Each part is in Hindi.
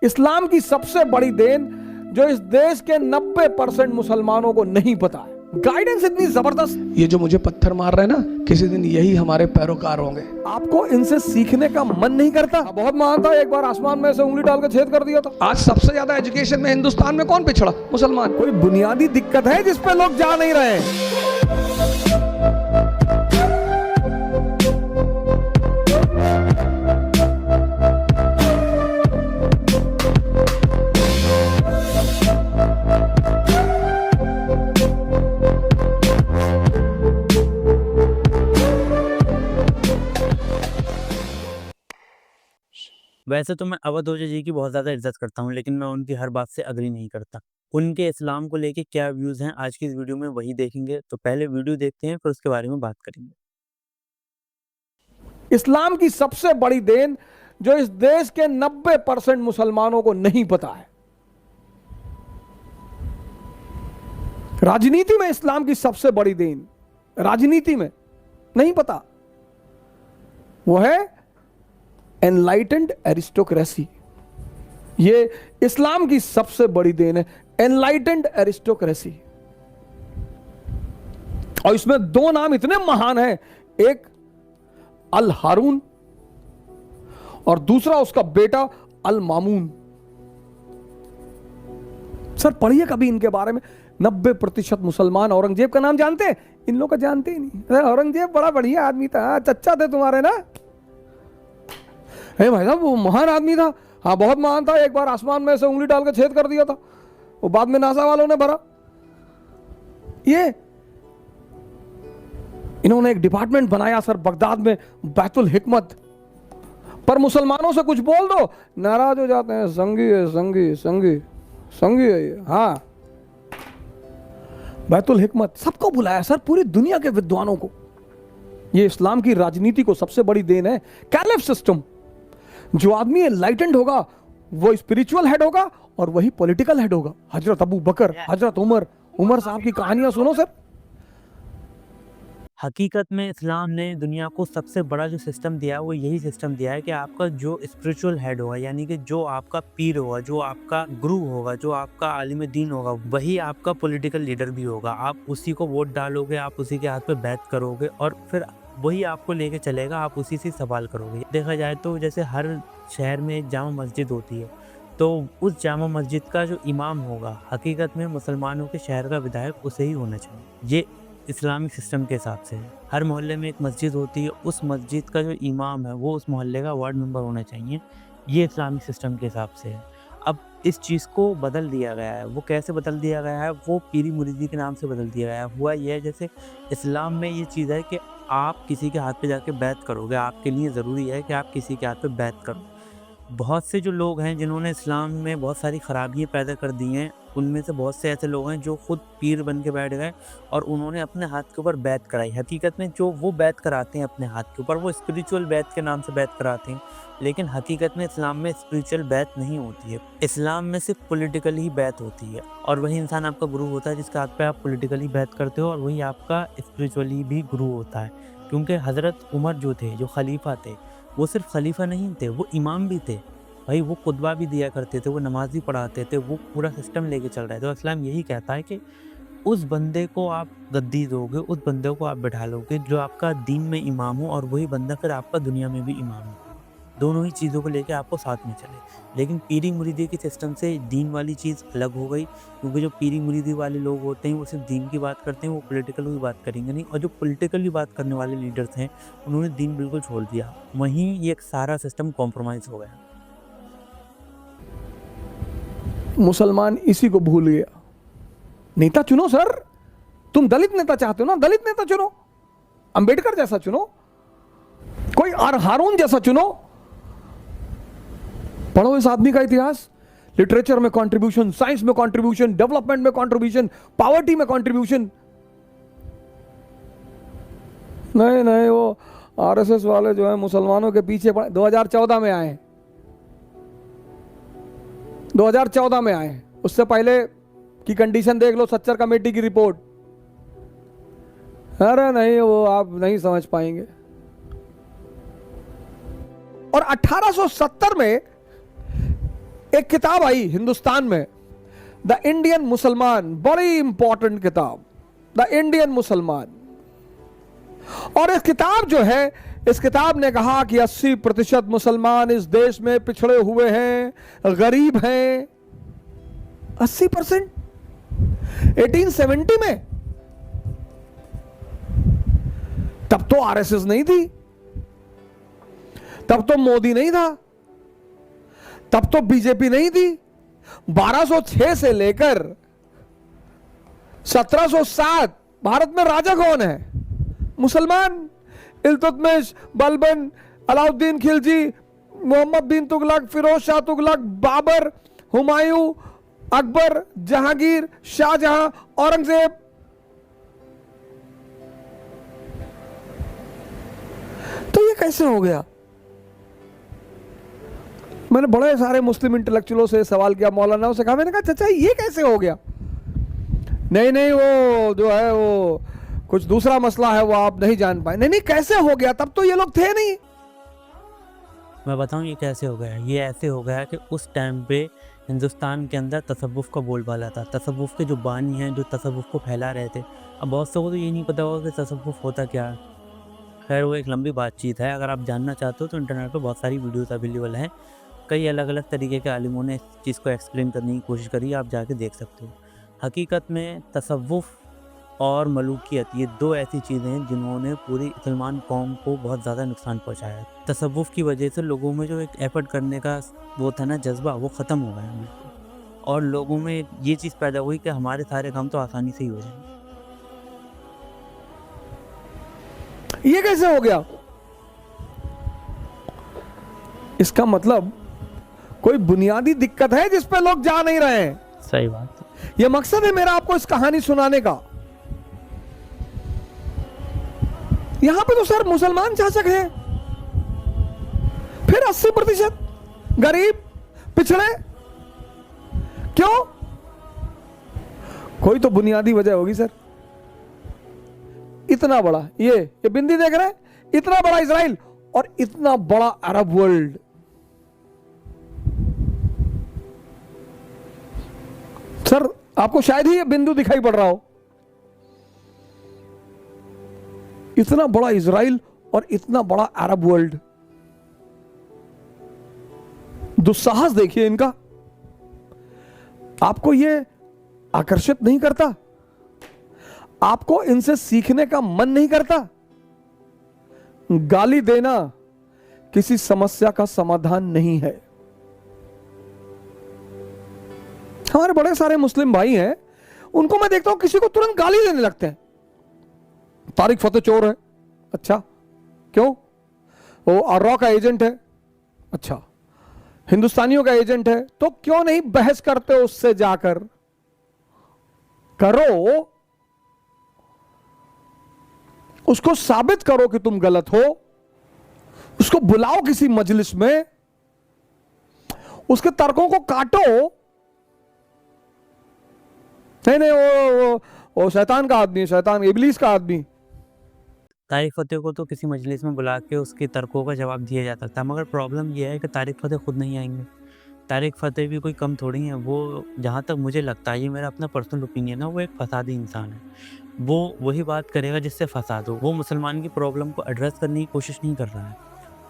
इस्लाम की सबसे बड़ी देन जो इस देश के 90% मुसलमानों को नहीं पता है। गाइडेंस इतनी जबरदस्त। ये जो मुझे पत्थर मार रहे हैं ना, किसी दिन यही हमारे पैरोकार होंगे। आपको इनसे सीखने का मन नहीं करता? बहुत महान था, एक बार आसमान में से उंगली डाल के छेद कर दिया था। आज सबसे ज्यादा एजुकेशन में हिंदुस्तान में कौन पिछड़ा? मुसलमान। कोई बुनियादी दिक्कत है जिस पे लोग जा नहीं रहे हैं? वैसे तो मैं अवध ओझा जी की बहुत ज़्यादा इज़्ज़त करता हूँ, लेकिन मैं उनकी हर बात से एग्री नहीं करता। उनके इस्लाम को लेके क्या व्यूज़ हैं, आज की इस वीडियो में वही देखेंगे। तो पहले वीडियो देखते हैं, फिर उसके बारे में बात करेंगे। इस्लाम की सबसे बड़ी देन जो इस देश के 90% मुसलमानों को नहीं पता है। राजनीति में इस्लाम की सबसे बड़ी देन, राजनीति में नहीं पता, वो है एनलाइटेंड एरिस्टोक्रेसी। ये इस्लाम की सबसे बड़ी देन है, एनलाइटेंड एरिस्टोक्रेसी। और इसमें दो नाम इतने महान हैं, एक अल हारून और दूसरा उसका बेटा अल मामून। सर पढ़िए कभी इनके बारे में। 90% मुसलमान औरंगजेब का नाम जानते हैं? इन लोग का जानते ही नहीं। औरंगजेब बड़ा बढ़िया आदमी था, चच्चा थे तुम्हारे ना। भाई साहब वो महान आदमी था। हाँ बहुत महान था, एक बार आसमान में से उंगली डाल के छेद कर दिया था, वो बाद में नासा वालों ने भरा। ये इन्होंने एक डिपार्टमेंट बनाया सर बगदाद में, बैतुल हिकमत। पर मुसलमानों से कुछ बोल दो, नाराज हो जाते हैं। संगी है, संगी संगी संगी है ये। हाँ बैतुल हिकमत सबको बुलाया सर, पूरी दुनिया के विद्वानों को। ये इस्लाम की राजनीति को सबसे बड़ी देन है। Caliph system. जो आदमी एनलाइटेंड होगा वो स्पिरिचुअल हेड होगा और वही पॉलिटिकल हेड होगा। हजरत अबू बकर, हजरत उमर साहब की कहानियां सुनो सर। हकीकत में इस्लाम ने दुनिया को सबसे बड़ा जो सिस्टम दिया है, वो यही सिस्टम दिया है कि आपका जो स्पिरिचुअल हेड होगा, यानी कि जो आपका पीर होगा, जो आपका गुरु होगा, जो आपका आलिम दीन होगा, वही आपका पॉलिटिकल लीडर भी होगा। आप उसी को वोट डालोगे, आप उसी के हाथ पे बैत करोगे और फिर वही आपको लेके चलेगा, आप उसी से सवाल करोगे। देखा जाए तो जैसे हर शहर में एक जामा मस्जिद होती है, तो उस जामा मस्जिद का जो इमाम होगा, हकीकत में मुसलमानों के शहर का विधायक उसे ही होना चाहिए। ये इस्लामिक सिस्टम के हिसाब से है। हर मोहल्ले में एक मस्जिद होती है, उस मस्जिद का जो इमाम है वो उस मोहल्ले का वार्ड मेंबर होना चाहिए। ये इस्लामिक सिस्टम के हिसाब से है। अब इस चीज़ को बदल दिया गया है। वो कैसे बदल दिया गया है? वो पीरी मुरीदी के नाम से बदल दिया गया है। हुआ ये है, जैसे इस्लाम में ये चीज़ है कि आप किसी के हाथ पे जाके बैत करोगे, आपके लिए ज़रूरी है कि आप किसी के हाथ पे बैत करो। बहुत से जो लोग हैं जिन्होंने इस्लाम में बहुत सारी ख़राबियाँ पैदा कर दी हैं, उनमें से बहुत से ऐसे लोग हैं जो खुद पीर बन के बैठ गए और उन्होंने अपने हाथ के ऊपर बैत कराई। हकीकत में जो वो बैत कराते हैं अपने हाथ के ऊपर, वो स्पिरिचुअल बैत के नाम से बैत कराते हैं, लेकिन हकीकत में इस्लाम में स्पिरिचुअल बैत नहीं होती है। इस्लाम में सिर्फ पॉलिटिकल ही बैत होती है और वही इंसान आपका गुरु होता है जिसके हाथ पे आप पॉलिटिकली बैत करते हो, और वही आपका स्पिरिचुअली भी गुरु होता है। क्योंकि हज़रत उमर जो थे, जो खलीफा थे, वो सिर्फ खलीफा नहीं थे, वो इमाम भी थे भाई। वो खुतबा भी दिया करते थे, वो नमाज भी पढ़ाते थे, वो पूरा सिस्टम लेके चल रहे थे। तो इस्लाम यही कहता है कि उस बंदे को आप गद्दी दोगे, उस बंदे को आप बैठा लोगे जो आपका दीन में इमाम हो, और वही बंदा फिर आपका दुनिया में भी इमाम हो। दोनों ही चीज़ों को लेके आपको साथ में चले। लेकिन पीरी मुरीदी के सिस्टम से दीन वाली चीज़ अलग हो गई, क्योंकि जो पीरी मुरीदी वाले लोग होते हैं वो सिर्फ दीन की बात करते हैं, वो पॉलिटिकल की बात करेंगे नहीं। और जो पॉलिटिकली बात करने वाले लीडर्स हैं, उन्होंने दीन बिल्कुल छोड़ दिया। वहीं ये एक सारा सिस्टम कॉम्प्रोमाइज़ हो गया। मुसलमान इसी को भूल गया। नेता चुनो सर, तुम दलित नेता चाहते हो ना, दलित नेता चुनो, अंबेडकर जैसा चुनो, कोई हारून जैसा चुनो। पढ़ो इस आदमी का इतिहास। लिटरेचर में कंट्रीब्यूशन, साइंस में कंट्रीब्यूशन, डेवलपमेंट में कंट्रीब्यूशन, पॉवर्टी में कंट्रीब्यूशन। नहीं वो आरएसएस वाले जो है मुसलमानों के पीछे 2014 में आए, 2014 में आए। उससे पहले की कंडीशन देख लो, सच्चर कमेटी की रिपोर्ट। अरे नहीं, वो आप नहीं समझ पाएंगे। और 1870 में एक किताब आई हिंदुस्तान में, द इंडियन मुसलमान, बड़ी इंपॉर्टेंट किताब, द इंडियन मुसलमान। और इस किताब जो है, इस किताब ने कहा कि 80% मुसलमान इस देश में पिछड़े हुए हैं, गरीब हैं। 80%? 1870 में तब तो आरएसएस नहीं थी, तब तो मोदी नहीं था, तब तो बीजेपी नहीं थी। 1206 से लेकर 1707 भारत में राजा कौन है? मुसलमान। इल्तुतमिश, बलबन, अलाउद्दीन खिलजी, मोहम्मद बिन तुगलक, फिरोज शाह तुगलक, बाबर, हुमायूं, अकबर, जहांगीर, शाहजहां, औरंगजेब। तो ये कैसे हो गया? मैंने बड़े सारे मुस्लिम इंटेलेक्चुअलों से सवाल किया, मौलानाओं से कहा, मैंने कहा चाचा ये कैसे हो गया? नहीं नहीं, वो जो है वो कुछ दूसरा मसला है, वो आप नहीं जान पाए। नहीं नहीं, कैसे हो गया? तब तो ये लोग थे नहीं। मैं बताऊं ये कैसे हो गया। ये ऐसे हो गया कि उस टाइम पे हिंदुस्तान के अंदर तसव्वुफ़ का बोलबाला था। तसव्वुफ़ के जो बानी हैं, जो तसव्वुफ़ को फैला रहे थे। अब बहुत से को तो ये नहीं पता होगा कि तसव्वुफ़ होता क्या है। खैर वो एक लंबी बातचीत है। अगर आप जानना चाहते हो तो इंटरनेट पर बहुत सारी वीडियोज़ अवेलेबल हैं। कई अलग अलग तरीके के आलिमों ने इस चीज़ को एक्सप्लेन करने की कोशिश करी, आप जाके देख सकते हो। हकीकत में तसव्वुफ़ और मलूकियत, ये दो ऐसी चीज़ें हैं जिन्होंने पूरी मुसलमान कौम को बहुत ज़्यादा नुकसान पहुंचाया है। तसव्वुफ़ की वजह से लोगों में जो एक एफर्ट करने का वो था ना, जज्बा, वो ख़त्म हो गया है। और लोगों में ये चीज़ पैदा हुई कि हमारे सारे काम तो आसानी से ही हो जाएंगे। ये कैसे हो गया? इसका मतलब कोई बुनियादी दिक्कत है जिस पे लोग जा नहीं रहे हैं। सही बात है। ये मकसद है मेरा आपको इस कहानी सुनाने का। यहां पे तो सर मुसलमान शासक हैं, फिर 80% गरीब, पिछड़े। क्यों? कोई तो बुनियादी वजह होगी सर। इतना बड़ा ये बिंदी देख रहे हैं, इतना बड़ा इजराइल और इतना बड़ा अरब वर्ल्ड, सर आपको शायद ही ये बिंदु दिखाई पड़ रहा हो। इतना बड़ा इजराइल और इतना बड़ा अरब वर्ल्ड, दुस्साहस देखिए इनका। आपको ये आकर्षित नहीं करता? आपको इनसे सीखने का मन नहीं करता? गाली देना किसी समस्या का समाधान नहीं है। हमारे बड़े सारे मुस्लिम भाई हैं, उनको मैं देखता हूं किसी को तुरंत गाली देने लगते हैं। तारिक फतेह चोर है। अच्छा, क्यों? वो आर्रा का एजेंट है। अच्छा, हिंदुस्तानियों का एजेंट है। तो क्यों नहीं बहस करते उससे जाकर? करो, उसको साबित करो कि तुम गलत हो। उसको बुलाओ किसी मजलिस में, उसके तर्कों को काटो। नहीं नहीं, वो शैतान का आदमी है, शैतान, इबलीस का आदमी। तारिक फतेह को तो किसी मजलिस में बुला के उसके तर्कों का जवाब दिया जा सकता है, मगर प्रॉब्लम यह है कि तारिक फतेह खुद नहीं आएंगे। तारिक फतेह भी कोई कम थोड़ी है। वो, जहाँ तक मुझे लगता है, ये मेरा अपना पर्सनल ओपिनियन है, वो एक फसादी इंसान है। वो वही बात करेगा जिससे फसाद हो। वो मुसलमान की प्रॉब्लम को एड्रेस करने की कोशिश नहीं कर रहा है,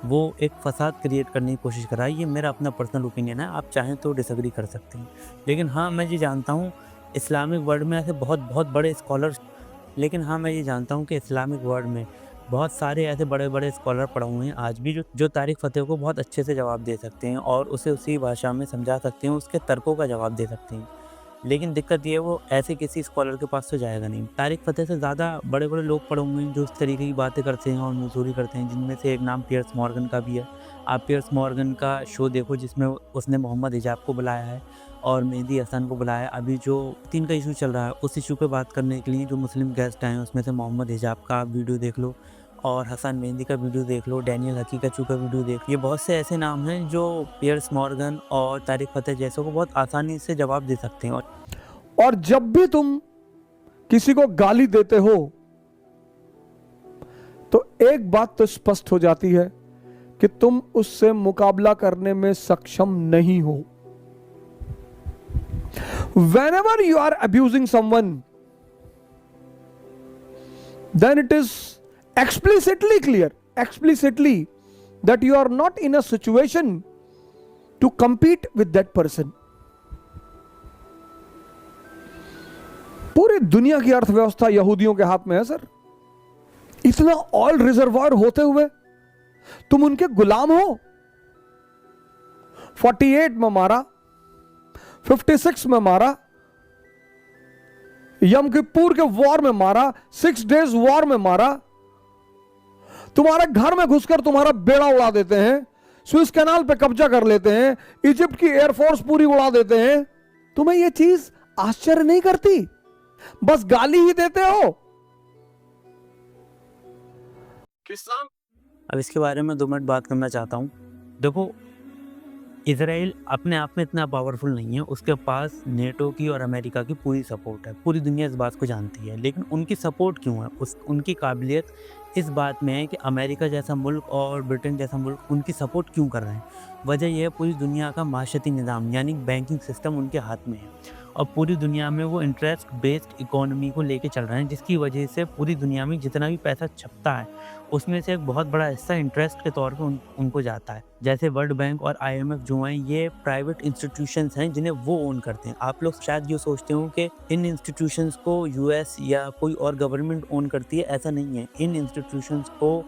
वो एक फसाद क्रिएट करने की कोशिश कर रहा है। ये मेरा अपना पर्सनल ओपिनियन है, आप चाहें तो डिसएग्री कर सकते हैं। लेकिन हाँ, मैं ये जानता हूँ इस्लामिक वर्ल्ड में ऐसे बहुत बहुत बड़े स्कॉलर्स, लेकिन हाँ मैं ये जानता हूँ कि इस्लामिक वर्ल्ड में बहुत सारे ऐसे बड़े बड़े स्कॉलर पढ़े हुए हैं आज भी, जो तारिक फतेह को बहुत अच्छे से जवाब दे सकते हैं और उसे उसी भाषा में समझा सकते हैं, उसके तर्कों का जवाब दे सकते हैं। लेकिन दिक्कत ये है, वो ऐसे किसी स्कॉलर के पास तो जाएगा नहीं। तारिक फतेह से ज़्यादा बड़े बड़े लोग पढ़े हुए हैं जो इस तरीके की बातें करते हैं और मजदूरी करते हैं, जिनमें से एक नाम पियर्स मॉर्गन का भी है। आप पियर्स मॉर्गन का शो देखो, जिसमें उसने मोहम्मद हिजाब को बुलाया है और मेहदी हसन को बुलाया है। अभी जो 3 का इशू चल रहा है, उस इशू पे बात करने के लिए जो मुस्लिम गेस्ट आए हैं, उसमें से मोहम्मद हिजाब का वीडियो देख लो और हसन मेहंदी का वीडियो देख लो, डैनियल हकीकतचू का वीडियो देख लो। ये बहुत से ऐसे नाम हैं जो पियर्स मॉर्गन और तारिक फतेह जैसों को बहुत आसानी से जवाब दे सकते हैं। और जब भी तुम किसी को गाली देते हो तो एक बात तो स्पष्ट हो जाती है कि तुम उससे मुकाबला करने में सक्षम नहीं हो। whenever you are abusing someone, then it is explicitly clear, explicitly, that you are not in a situation to compete with that person. पूरी दुनिया की अर्थव्यवस्था यहूदियों के हाथ में है सर। इतना ऑयल रिजर्वायर होते हुए तुम उनके गुलाम हो। 48 में मारा, 56 में मारा, यम किप्पुर के वॉर में मारा, 6 डेज वॉर में मारा, तुम्हारे घर में घुसकर तुम्हारा बेड़ा उड़ा देते हैं, स्विस कैनाल पे कब्जा कर लेते हैं, इजिप्ट की एयरफोर्स पूरी उड़ा देते हैं। तुम्हें यह चीज आश्चर्य नहीं करती? बस गाली ही देते हो। अब इसके बारे में 2 मिनट बात करना चाहता हूँ। देखो, इजराइल अपने आप में इतना पावरफुल नहीं है, उसके पास नेटो की और अमेरिका की पूरी सपोर्ट है, पूरी दुनिया इस बात को जानती है। लेकिन उनकी सपोर्ट क्यों है? उनकी काबिलियत इस बात में है कि अमेरिका जैसा मुल्क और ब्रिटेन जैसा मुल्क उनकी सपोर्ट क्यों कर रहे हैं। वजह यह है, पूरी दुनिया का माशती निज़ाम यानी बैंकिंग सिस्टम उनके हाथ में है और पूरी दुनिया में वो इंटरेस्ट बेस्ड इकोनॉमी को लेके चल रहे हैं, जिसकी वजह से पूरी दुनिया में जितना भी पैसा छपता है उसमें से एक बहुत बड़ा हिस्सा इंटरेस्ट के तौर पे उनको जाता है। जैसे वर्ल्ड बैंक और IMF जो हैं, ये प्राइवेट इंस्टीट्यूशंस हैं जिन्हें वो ओन करते हैं। आप लोग शायद ये सोचते हो कि इन इंस्टीट्यूशंस को US या कोई और गवर्नमेंट ओन करती है, ऐसा नहीं है। इन इंस्टीट्यूशंस को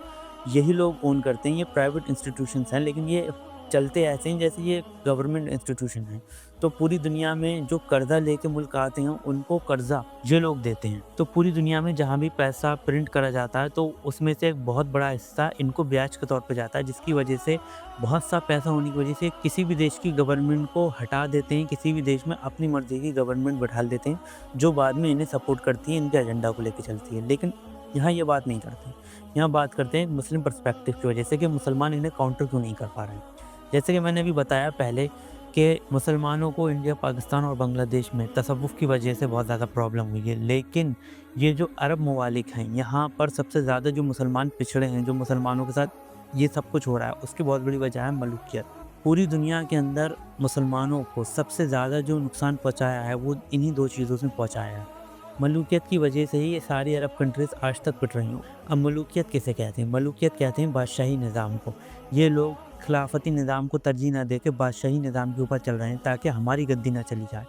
यही लोग ओन करते हैं, ये प्राइवेट इंस्टीट्यूशंस हैं, लेकिन ये चलते ऐसे हैं जैसे ये गवर्नमेंट इंस्टीट्यूशन है। तो पूरी दुनिया में जो कर्जा लेके मुल्क आते हैं उनको कर्जा ये लोग देते हैं। तो पूरी दुनिया में जहाँ भी पैसा प्रिंट करा जाता है तो उसमें से एक बहुत बड़ा हिस्सा इनको ब्याज के तौर पे जाता है, जिसकी वजह से बहुत सा पैसा होने की वजह से किसी भी देश की गवर्नमेंट को हटा देते हैं, किसी भी देश में अपनी मर्जी की गवर्नमेंट बैठा देते हैं जो बाद में इन्हें सपोर्ट करती है, इनके एजेंडा को लेकर चलती है। लेकिन यहाँ ये बात नहीं करते, यहाँ बात करते हैं मुस्लिम पर्सपेक्टिव की वजह से कि मुसलमान इन्हें काउंटर क्यों नहीं कर पा रहे हैं। जैसे कि मैंने अभी बताया पहले कि मुसलमानों को इंडिया, पाकिस्तान और बांग्लादेश में तसव्वुफ़ की वजह से बहुत ज़्यादा प्रॉब्लम हुई है। लेकिन ये जो अरब ममालिक हैं, यहाँ पर सबसे ज़्यादा जो मुसलमान पिछड़े हैं, जो मुसलमानों के साथ ये सब कुछ हो रहा है, उसकी बहुत बड़ी वजह है मलूकियत। पूरी दुनिया के अंदर मुसलमानों को सबसे ज़्यादा जो नुकसान पहुँचाया है वो इन्हीं 2 चीज़ों से पहुँचाया है। मलूकियत की वजह से ही ये सारी अरब कंट्रीज़ आज तक पिट रही हूँ। अब मलूकियत किसे कहते हैं? मलूकियत कहते हैं बादशाही निज़ाम को। ये लोग खिलाफती निज़ाम को तरजीह ना दे के बादशाही निज़ाम के ऊपर चल रहे हैं ताकि हमारी गद्दी ना चली जाए।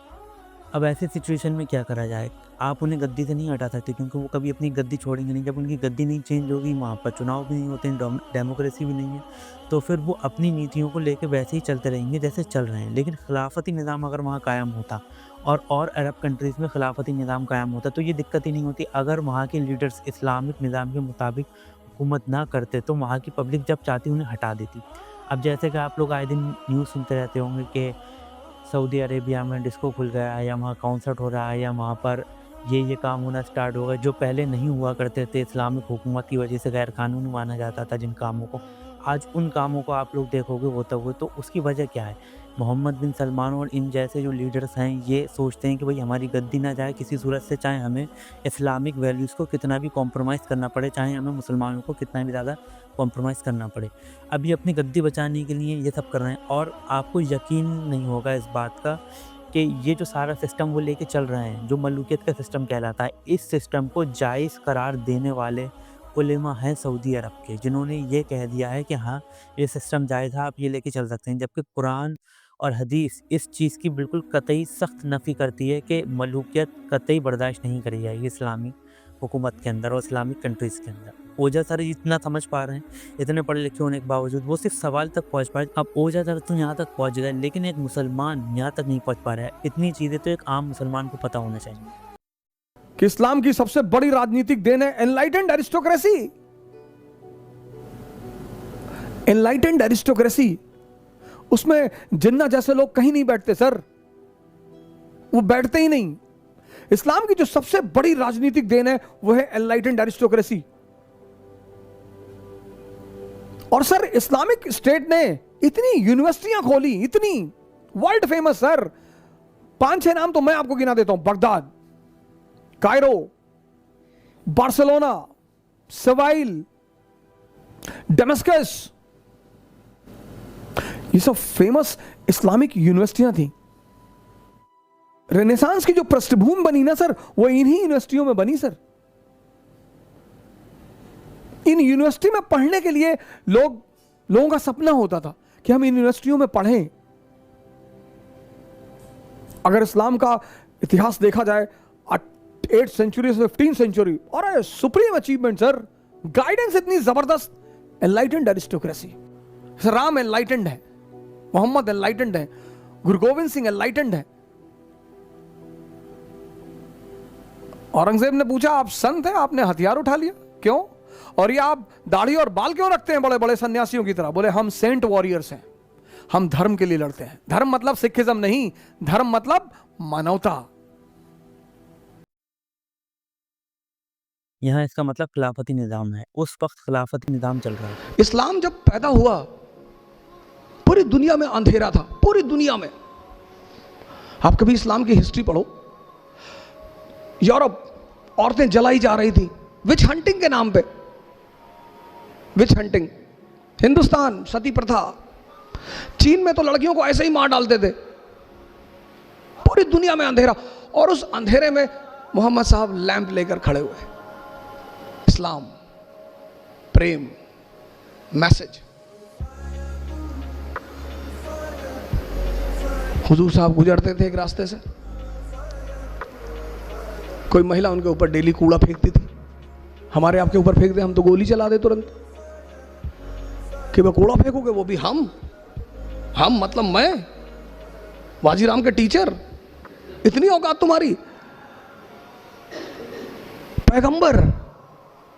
अब ऐसी सिचुएशन में क्या करा जाए? आप उन्हें गद्दी से नहीं हटा सकते क्योंकि वो कभी अपनी गद्दी छोड़ेंगे नहीं। जब उनकी गद्दी नहीं चेंज होगी, वहाँ पर चुनाव भी नहीं होते हैं, डेमोक्रेसी भी नहीं है, तो फिर वो अपनी नीतियों को लेकर वैसे ही चलते रहेंगे जैसे चल रहे हैं। लेकिन खिलाफती निज़ाम अगर वहाँ कायम होता और अरब कंट्रीज़ में खिलाफती निज़ाम कायम होता तो ये दिक्कत ही नहीं होती। अगर वहाँ के लीडर्स इस्लामिक निज़ाम के मुताबिक हुकूमत ना करते तो वहाँ की पब्लिक जब चाहती उन्हें हटा देती। अब जैसे कि आप लोग आए दिन न्यूज़ सुनते रहते होंगे कि सऊदी अरेबिया में डिस्को खुल गया है या वहाँ कॉन्सर्ट हो रहा है या वहाँ पर ये काम होना स्टार्ट होगा जो पहले नहीं हुआ करते थे। इस्लामिक हुकूमत की वजह से गैर कानूनी माना जाता था जिन कामों को, आज उन कामों को आप लोग देखोगे होता हुआ। तो उसकी वजह क्या है? मोहम्मद बिन सलमान और इन जैसे जो लीडर्स हैं ये सोचते हैं कि भाई हमारी गद्दी ना जाए किसी सूरत से, चाहे हमें इस्लामिक वैल्यूज़ को कितना भी कॉम्प्रोमाइज़ करना पड़े, चाहे हमें मुसलमानों को कितना भी ज़्यादा कॉम्प्रोमाइज़ करना पड़े। अब ये अपनी गद्दी बचाने के लिए ये सब कर रहे हैं और आपको यकीन नहीं होगा इस बात का कि ये जो सारा सिस्टम वो लेके चल रहे हैं, जो मलूकियत का सिस्टम कहलाता है, इस सिस्टम को जायज़ करार देने वाले उलेमा हैं सऊदी अरब के, जिन्होंने ये कह दिया है कि हाँ ये सिस्टम जायज़ है, आप ये लेके चल सकते हैं। जबकि कुरान और हदीस इस चीज़ की बिल्कुल कतई सख्त नफ़ी करती है कि मलूकियत कतई बर्दाश्त नहीं करी जाएगी इस्लामी हुकूमत के अंदर और इस्लामिक कंट्रीज़ के अंदर। ओझा सर इतना समझ पा रहे हैं, इतने पढ़े लिखे होने के बावजूद वो सिर्फ सवाल तक पहुंच पाए। अब ओझा सर तो यहाँ तक पहुंच गए लेकिन एक मुसलमान यहाँ तक नहीं पहुंच पा रहा है। इतनी चीज़ें तो एक आम मुसलमान को पता होना चाहिए कि इस्लाम की सबसे बड़ी राजनीतिक देन है एनलाइटेंड एरिस्टोक्रेसी। एनलाइटेंड एरिस्टोक्रेसी, उसमें जिन्ना जैसे लोग कहीं नहीं बैठते सर, वो बैठते ही नहीं। इस्लाम की जो सबसे बड़ी राजनीतिक देन है वो है एनलाइटेंड एरिस्टोक्रेसी। और सर इस्लामिक स्टेट ने इतनी यूनिवर्सिटियां खोली, इतनी वर्ल्ड फेमस सर, 5-6 नाम तो मैं आपको गिना देता हूं। Baghdad, Cairo, Barcelona, soil, Damascus, ये सब फेमस इस्लामिक यूनिवर्सिटियां थी। रेनेसांस की जो पृष्ठभूमि बनी ना सर, वो इन्हीं यूनिवर्सिटियों में बनी सर। इन यूनिवर्सिटी में पढ़ने के लिए लोगों का सपना होता था कि हम इन यूनिवर्सिटियों में पढ़ें। अगर इस्लाम का इतिहास देखा जाए 8th सेंचुरी से 15th सेंचुरी, और सुप्रीम अचीवमेंट सर, गाइडेंस इतनी जबरदस्त, एनलाइटेंड एरिस्टोक्रेसी। राम एनलाइटेंड है, मोहम्मद एनलाइटेंड है, गुरु गोविंद सिंह एनलाइटेंड है। औरंगजेब ने पूछा आप संत हैं, आपने हथियार उठा लिया, क्यों? और ये आप दाढ़ी और बाल क्यों रखते हैं बड़े बड़े सन्यासियों की तरह? बोले हम सेंट वॉरियर्स हैं, हम धर्म के लिए लड़ते हैं। धर्म मतलब सिखिज्म नहीं, धर्म मतलब मानवता। यहाँ इसका मतलब खिलाफती निज़ाम है। उस वक्त खिलाफती निज़ाम चल रहा है। इस्लाम जब पैदा हुआ पूरी दुनिया में अंधेरा था, पूरी दुनिया में। आप कभी इस्लाम की हिस्ट्री पढ़ो, यूरोप औरतें जलाई जा रही थी विच हंटिंग के नाम पे, विच हंटिंग। हिंदुस्तान सती प्रथा, चीन में तो लड़कियों को ऐसे ही मार डालते थे। पूरी दुनिया में अंधेरा, और उस अंधेरे में मोहम्मद साहब लैंप लेकर खड़े हुए। इस्लाम, प्रेम, मैसेज। हुजूर साहब गुजरते थे एक रास्ते से, कोई महिला उनके ऊपर डेली कूड़ा फेंकती थी। हमारे आपके ऊपर फेंक दे हम तो गोली चला दे तुरंत, कि वह कूड़ा फेंकोगे, वो भी हम मतलब मैं, वाजीराम के टीचर, इतनी औकात तुम्हारी?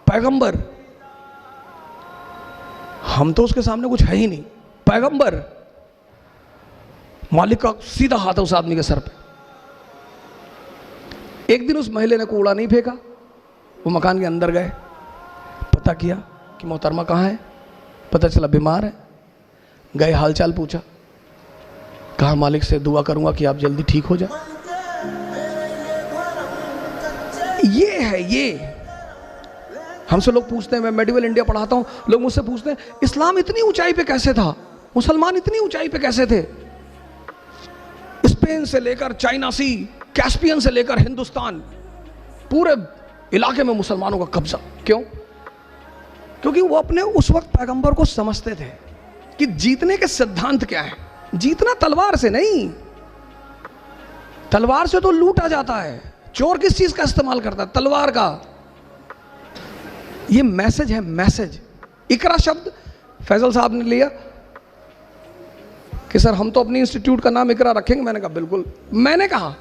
पैगंबर, हम तो उसके सामने कुछ है ही नहीं। पैगंबर, मालिक का सीधा हाथ है उस आदमी के सर पे। एक दिन उस महिला ने कूड़ा नहीं फेंका, वो मकान के अंदर गए, पता किया कि मोहतरमा कहाँ है, पता चला बीमार है। गए, हालचाल पूछा, कहा मालिक से दुआ करूंगा कि आप जल्दी ठीक हो जाए। ये है, ये हमसे लोग पूछते हैं, मैं मेडिवल इंडिया पढ़ाता हूं, लोग मुझसे पूछते हैं इस्लाम इतनी ऊंचाई पे कैसे था, मुसलमान इतनी ऊंचाई पे कैसे थे? स्पेन से लेकर चाइना सी, कैस्पियन से लेकर हिंदुस्तान, पूरे इलाके में मुसलमानों का कब्जा। क्यों? क्योंकि वो अपने उस वक्त पैगंबर को समझते थे कि जीतने के सिद्धांत क्या है। जीतना तलवार से नहीं, तलवार से तो लूटा जाता है। चोर किस चीज का इस्तेमाल करता है? तलवार का। ये मैसेज है, मैसेज। इकरा शब्द फैजल साहब ने लिया कि सर हम तो अपनी इंस्टीट्यूट का नाम इकरा रखेंगे। मैंने कहा बिल्कुल। मैंने कहा,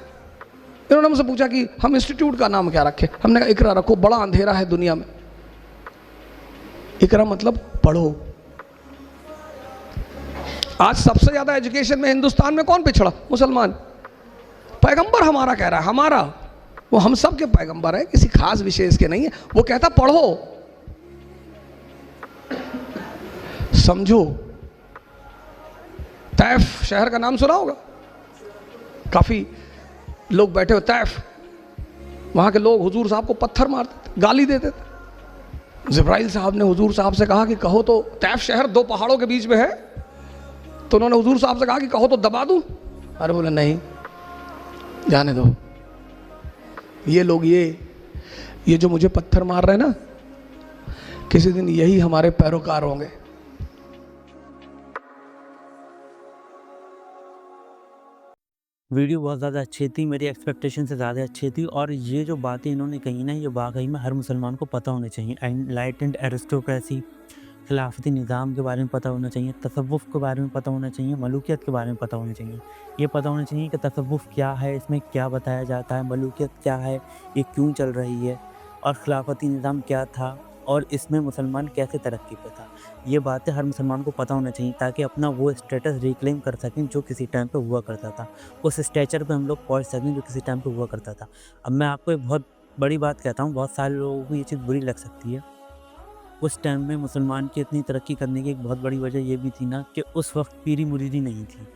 इन्होंने मुझसे पूछा कि हम इंस्टीट्यूट का नाम क्या रखें, हमने कहा इकरा रखो, बड़ा अंधेरा है दुनिया में। इकरा मतलब पढ़ो। आज सबसे ज्यादा एजुकेशन में हिंदुस्तान में कौन पिछड़ा? मुसलमान। पैगंबर हमारा कह रहा है, हमारा, वो हम सब के पैगंबर है, किसी खास विशेष के नहीं है। वो कहता पढ़ो, समझो। तैफ शहर का नाम सुना होगा, काफी लोग बैठे हो तैफ, वहां के लोग हुजूर साहब को पत्थर मारते थे, गाली देते थे। जिब्राइल साहब ने हुजूर साहब से कहा कि कहो तो, तैफ शहर 2 पहाड़ों के बीच में है, तो उन्होंने हुजूर साहब से कहा कि कहो तो दबा दूं। अरे बोले नहीं, जाने दो। ये लोग ये जो मुझे पत्थर मार रहे हैं ना, किसी दिन यही हमारे पैरोकार होंगे। वीडियो बहुत ज़्यादा अच्छी थी, मेरी एक्सपेक्टेशन से ज़्यादा अच्छी थी। और ये जो बातें इन्होंने कही ना, ये वाकई में हर मुसलमान को पता होनी चाहिए। एनलाइटेंड एरिस्टोक्रेसी, खिलाफती निज़ाम के बारे में पता होना चाहिए, तसव्वुफ़ के बारे में पता होना चाहिए, मलूकियत के बारे में पता होना चाहिए। ये पता होना चाहिए कि तसव्वुफ़ क्या है, इसमें क्या बताया जाता है, मलूकियत क्या है, ये क्यों चल रही है, और खिलाफती निज़ाम क्या था, और इसमें मुसलमान कैसे तरक्की पे था। ये बातें हर मुसलमान को पता होना चाहिए, ताकि अपना वो स्टेटस रिक्लेम कर सकें जो किसी टाइम पे हुआ करता था। उस स्टेचर पे हम लोग पहुंच सकें जो किसी टाइम पे हुआ करता था। अब मैं आपको एक बहुत बड़ी बात कहता हूँ, बहुत सारे लोगों को ये चीज़ बुरी लग सकती है। उस टाइम में मुसलमान की इतनी तरक्की करने की एक बहुत बड़ी वजह ये भी थी ना, कि उस वक्त पीरी मुरीदी नहीं थी।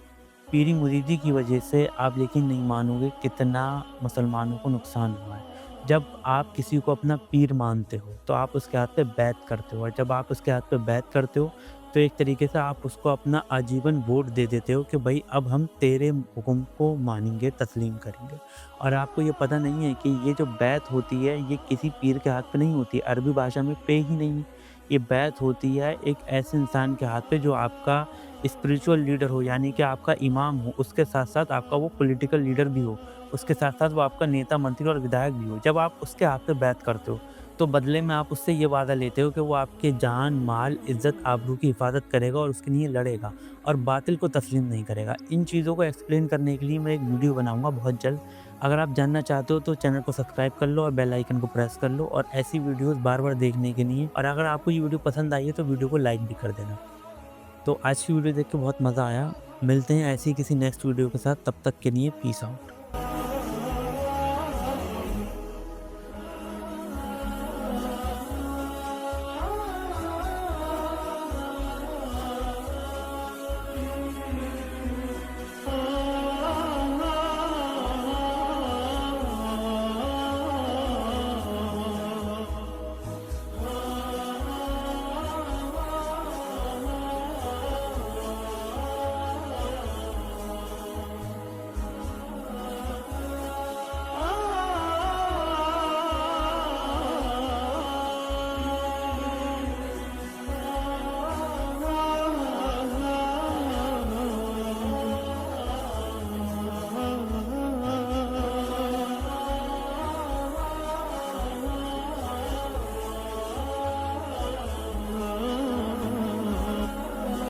पीरी मुरीदी की वजह से आप यकीन नहीं मानोगे कितना मुसलमानों को नुकसान हुआ है। जब आप किसी को अपना पीर मानते हो तो आप उसके हाथ पे बैत करते हो, और जब आप उसके हाथ पे बैत करते हो तो एक तरीके से आप उसको अपना आजीवन वोट दे देते हो कि भाई अब हम तेरे हुक्म को मानेंगे, तस्लीम करेंगे। और आपको ये पता नहीं है कि ये जो बैत होती है ये किसी पीर के हाथ पे नहीं होती, अरबी भाषा में पे ही नहीं, ये बैत होती है एक ऐसे इंसान के हाथ पे जो आपका स्पिरिचुअल लीडर हो, यानी कि आपका इमाम हो, उसके साथ-साथ आपका वो पॉलिटिकल लीडर भी हो, उसके साथ-साथ वो आपका नेता, मंत्री और विधायक भी हो। जब आप उसके हाथ पे बैत करते हो, तो बदले में आप उससे ये वादा लेते हो कि वो आपके जान, माल, इज़्ज़त, आबरू की हिफाज़त करेगा और उसके लिए लड़ेगा और बातिल को तस्लीम नहीं करेगा। इन चीज़ों को एक्सप्लेन करने के लिए मैं एक वीडियो बनाऊँगा बहुत जल्द। अगर आप जानना चाहते हो तो चैनल को सब्सक्राइब कर लो और बेल आइकन को प्रेस कर लो और ऐसी वीडियोज़ बार-बार देखने के लिए। और अगर आपको ये वीडियो पसंद आई है तो वीडियो को लाइक भी कर देना। तो आज की वीडियो देख के बहुत मज़ा आया। मिलते हैं ऐसी किसी नेक्स्ट वीडियो के साथ, तब तक के लिए पीस आउट।